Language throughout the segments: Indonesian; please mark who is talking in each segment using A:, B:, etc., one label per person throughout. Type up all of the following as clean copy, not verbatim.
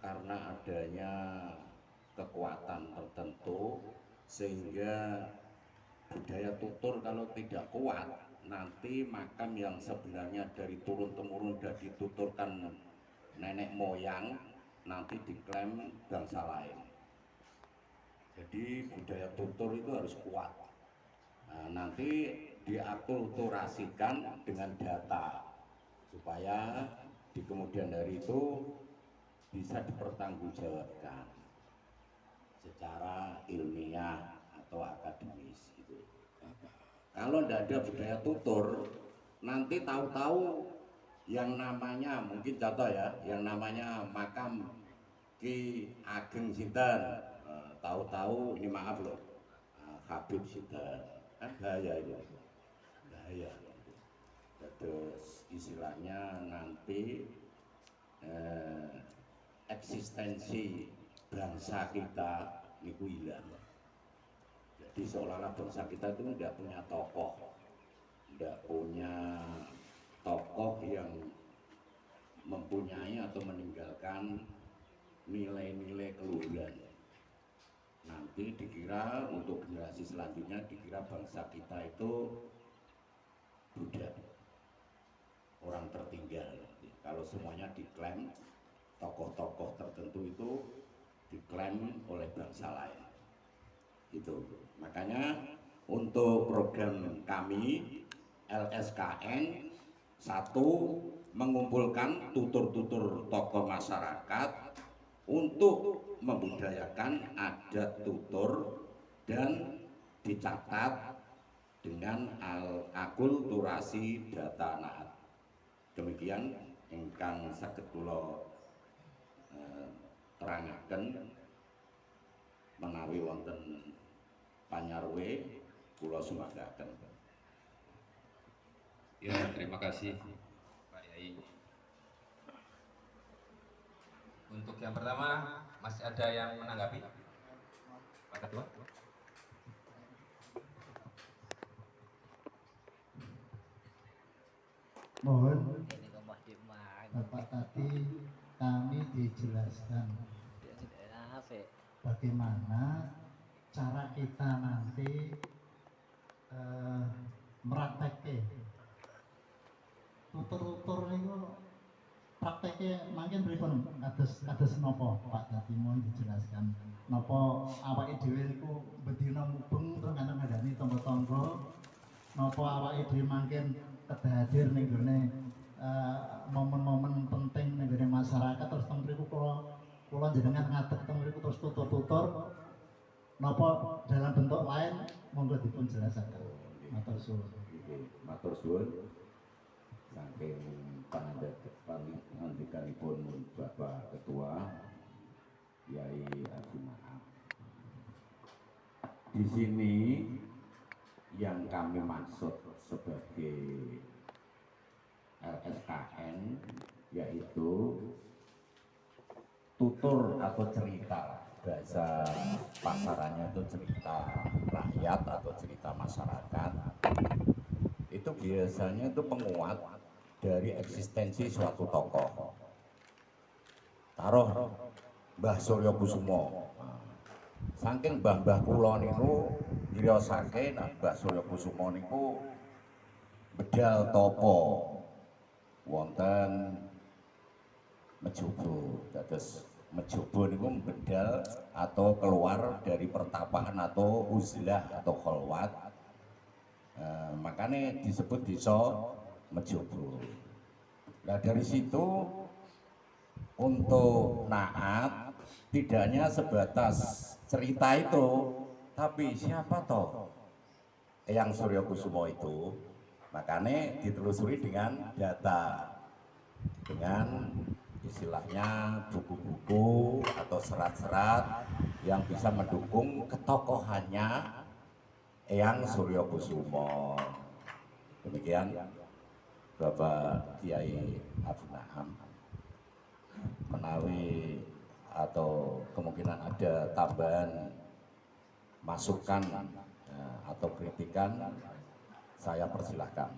A: karena adanya kekuatan tertentu sehingga budaya tutur kalau tidak kuat nanti makam yang sebenarnya dari turun temurun sudah dituturkan nenek moyang nanti diklaim bangsa lain. Jadi budaya tutur itu harus kuat. Nah, nanti diakulturasikan dengan data supaya di kemudian hari itu bisa dipertanggungjawabkan secara ilmiah atau akademis gitu. Kalau tidak ada budaya tutur, nanti tahu-tahu yang namanya mungkin contoh ya, yang namanya makam Ki Ageng Sinten, tahu-tahu ini maaf loh, Habib Sinten, kan bahaya itu, bahaya. Terus istilahnya nanti eksistensi bangsa kita niku hilang. Jadi seolah-olah bangsa kita itu tidak punya tokoh, tidak punya tokoh yang mempunyai atau meninggalkan nilai-nilai keluhuran. Nanti dikira untuk generasi selanjutnya dikira bangsa kita itu budak, orang tertinggal. Kalau semuanya diklaim, tokoh-tokoh tertentu itu diklaim oleh bangsa lain. Itu makanya untuk program kami LSKN satu mengumpulkan tutur-tutur tokoh masyarakat untuk membudayakan adat tutur dan dicatat dengan akulturasi data naat. Demikian ingkang saged kula terangaken menawi wonten panyarwe kula sumanggaken.
B: Ya, terima kasih Pak Yai. Untuk yang pertama, masih ada yang menanggapi? Pak Ketua?
C: Mohon Bapak tadi kami dijelaskan bagaimana cara kita nanti merakteknya tutur-tutur itu prakteknya makin pripun kados napa Pak tadi mohon dijelaskan napa awake dhewe niku bedina mubeng terus ngandani tangga-tangga napa awake dhewe makin kedah hadir ning gone momen-momen penting ning gone masyarakat terus teng mriku kula jenengan ngadeg teng mriku terus tutur-tutur napa dalam bentuk lain monggo dipun jelasaken. Matur suwun.
A: Matur suwun. Saking pangandikanipun Bapak Ketua Yai Abdul Maaf. Di sini yang kami maksud sebagai LSKN yaitu tutur atau cerita, bahasa pasarannya itu cerita rakyat atau cerita masyarakat. Itu biasanya itu penguat dari eksistensi suatu tokoh. Taruh Mbah Suryo Kusumo. Saking mbah-mbah kula niku ngriyosake Mbah Suryo Kusumo niku bedal topo wonten Mejobo. Dados Mejobo niku bedal atau keluar dari pertapaan atau uzlah atau kholwat. Makanya disebut desa Mejobo. Nah dari situ untuk naat tidak hanya sebatas cerita itu, tapi siapa toh Eyang Suryo Kusumo itu? Makanya ditelusuri dengan data, dengan istilahnya buku-buku atau serat-serat yang bisa mendukung ketokohannya Eyang Suryo Kusumo. Demikian Bapak Kiai Abdul Naham. Menawi atau kemungkinan ada tambahan masukan atau kritikan, saya persilahkan.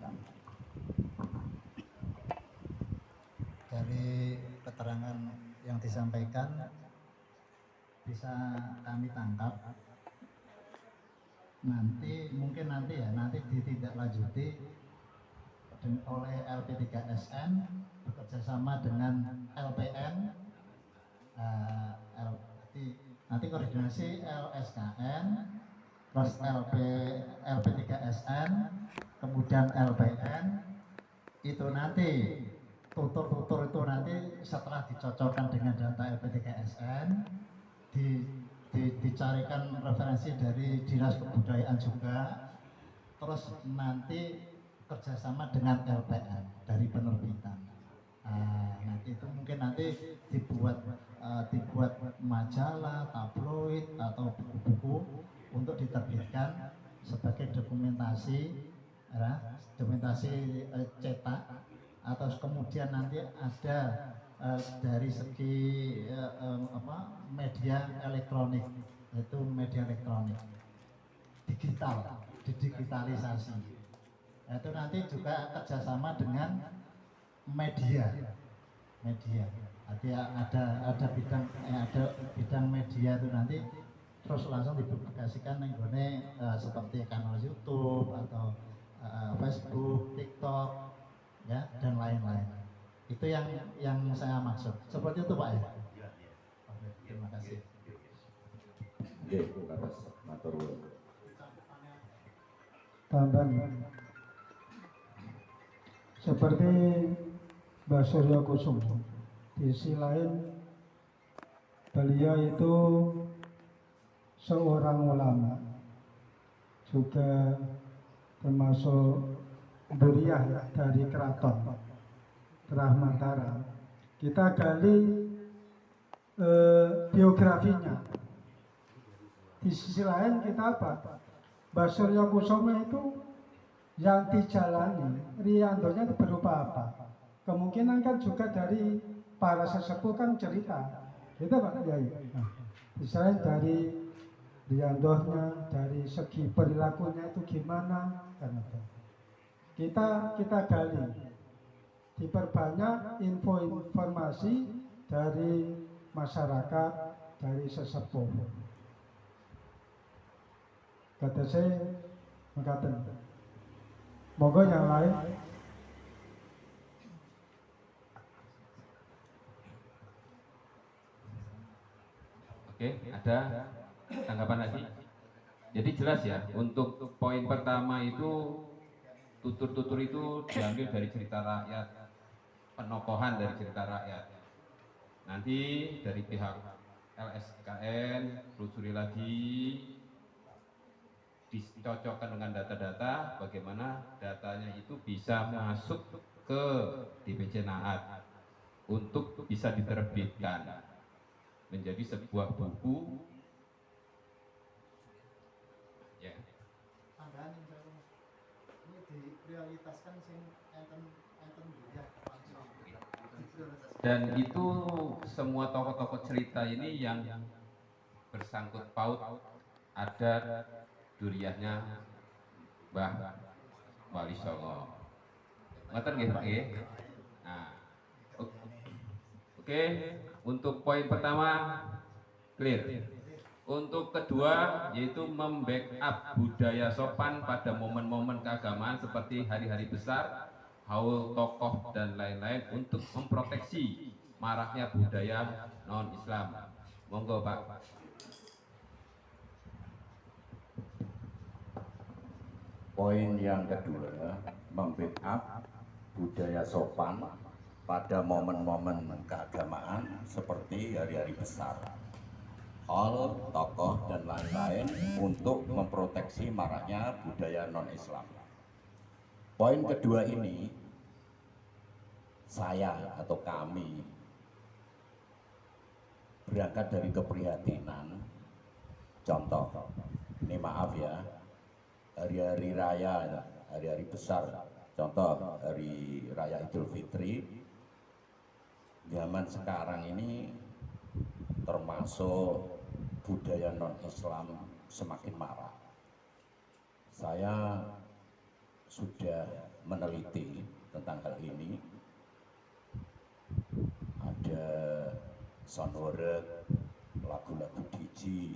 C: Dari keterangan yang disampaikan bisa kami tangkap. Nanti ditindaklanjuti oleh LP3SN bekerjasama dengan LPN. Nanti koordinasi LSKN, terus LP3SN, kemudian LPN. Itu nanti tutur itu nanti setelah dicocokkan dengan data LP3SN, dicarikan referensi dari Dinas Kebudayaan juga, terus nanti kerjasama dengan LPN dari penerbitan. Nanti itu mungkin dibuat majalah, tabloid atau buku-buku untuk diterbitkan sebagai dokumentasi cetak, atau kemudian nanti ada dari segi media elektronik, yaitu media elektronik digitalisasi. Itu nanti juga kerjasama dengan media. Nanti ada bidang media itu nanti terus langsung dipublikasikan seperti kanal YouTube atau Facebook, TikTok, ya, dan lain-lain. Itu yang saya maksud. Seperti itu Pak ya. Oke, terima kasih.
D: Tambahan seperti Mbak Surya Kusumo, di sisi lain beliau itu seorang ulama, juga termasuk buriah dari keraton Rahmantara. Kita gali biografinya. Di sisi lain kita apa? Mbak Surya Kusumo itu yang dijalani riandonya itu berupa apa? Kemungkinan kan juga dari para sesepuh kan cerita, gitu Pak Kiai. Nah, misalnya dari riandohnya, dari segi perilakunya itu gimana, kan itu. Kita gali, diperbanyak informasi dari masyarakat, dari sesepuh. Kata saya mengatakan, moga yang lain.
B: Oke, ada tanggapan lagi? Jadi jelas ya, untuk poin pertama itu tutur-tutur itu diambil dari cerita rakyat, penokohan dari cerita rakyat. Nanti dari pihak LSKN telusuri lagi, dicocokkan dengan data-data, bagaimana datanya itu bisa masuk ke DPC Naat untuk bisa diterbitkan menjadi sebuah buku. Ya.
C: Tambahan ini diprioritaskan
B: Dan itu semua tokoh-tokoh cerita ini yang bersangkut paut ada duriahnya Mbah Wali Songo. Ngoten nggih Pak nggih. Nah, oke, untuk poin pertama clear. Untuk kedua yaitu membackup budaya sopan pada momen-momen keagamaan seperti hari-hari besar, haul tokoh dan lain-lain untuk memproteksi maraknya budaya non-Islam. Monggo Pak.
A: Poin yang kedua, membackup budaya sopan pada momen-momen keagamaan seperti hari-hari besar, hal, tokoh, dan lain-lain untuk memproteksi maraknya budaya non-Islam. Poin kedua ini, saya atau kami berangkat dari keprihatinan. Contoh, ini maaf ya, hari-hari raya, hari-hari besar, contoh hari raya Idul Fitri, zaman sekarang ini termasuk budaya non-Islam semakin marak. Saya sudah meneliti tentang hal ini. Ada soundwork, lagu-lagu DJ,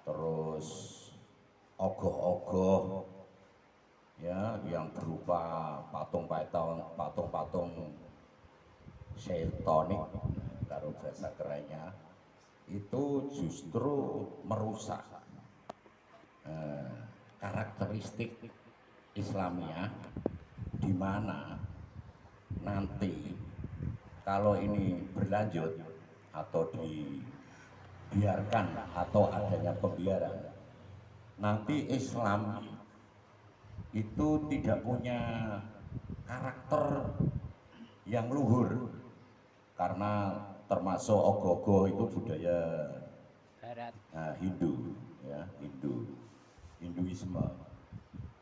A: terus ogoh-ogoh ya yang berupa patung-patung sheltonik kalau bahasa kerennya itu justru merusak karakteristik Islamiyah, di mana nanti kalau ini berlanjut atau dibiarkan atau adanya pembiaran, nanti Islam itu tidak punya karakter yang luhur, karena termasuk ogoh-ogoh itu budaya
E: Barat.
A: Hindu, ya Hinduisme.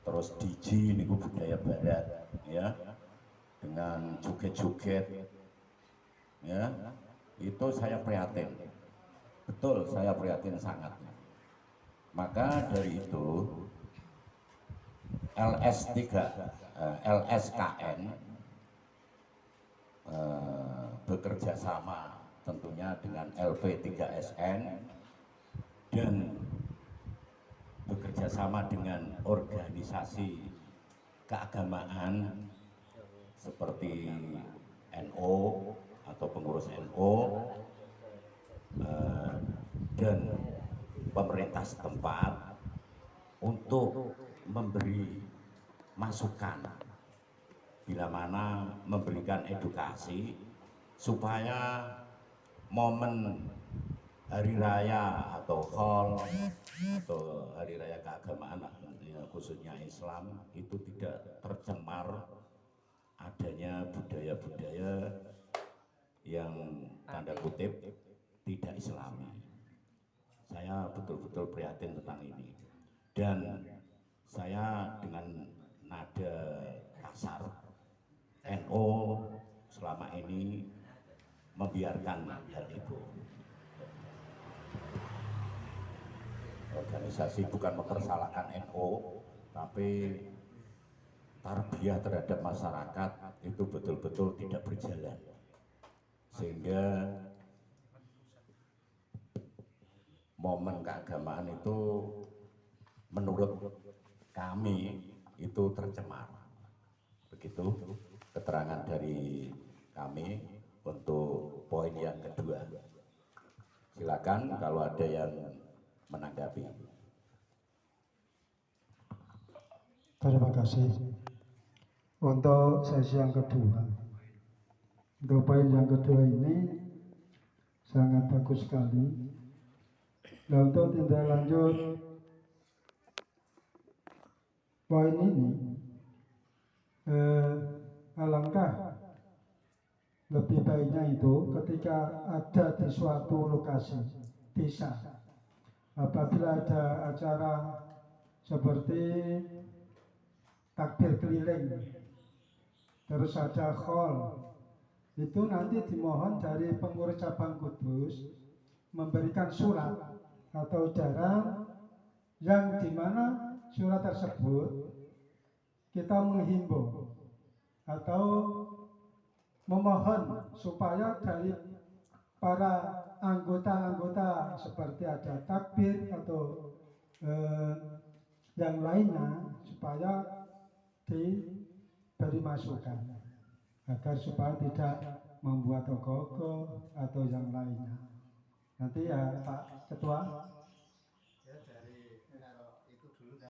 A: Terus DJ ini budaya Barat, ya, dengan joget-joget, ya, itu saya prihatin, betul saya prihatin sangat. Maka dari itu LSKN bekerja sama tentunya dengan LP3SN dan bekerja sama dengan organisasi keagamaan seperti NU atau pengurus NU dan pemerintah setempat untuk memberi masukan, bila mana memberikan edukasi supaya momen hari raya atau Hol atau hari raya keagamaan khususnya Islam itu tidak tercemar adanya budaya-budaya yang tanda kutip tidak Islami. Saya betul-betul prihatin tentang ini, dan saya dengan nada kasar, NU selama ini membiarkan hal itu. Organisasi bukan mempersalahkan NU, tapi tarbiyah terhadap masyarakat itu betul-betul tidak berjalan, sehingga momen keagamaan itu menurut kami itu tercemar. Begitu keterangan dari kami untuk poin yang kedua. Silakan kalau ada yang menanggapi.
D: Terima kasih. Untuk sesi yang kedua, untuk poin yang kedua ini sangat bagus sekali. Nah, untuk tindak lanjut poin ini, alangkah lebih baiknya itu ketika ada di suatu lokasi desa, apabila ada acara seperti takbir keliling, terus ada khol, itu nanti dimohon dari pengurus cabang Kudus memberikan surat atau edaran yang dimana surat tersebut kita menghimbau atau memohon supaya dari para anggota-anggota seperti ada takbir atau yang lainnya supaya diberi masukan agar supaya tidak membuat ogoh-ogoh atau yang lainnya. Nanti ya Pak Ketua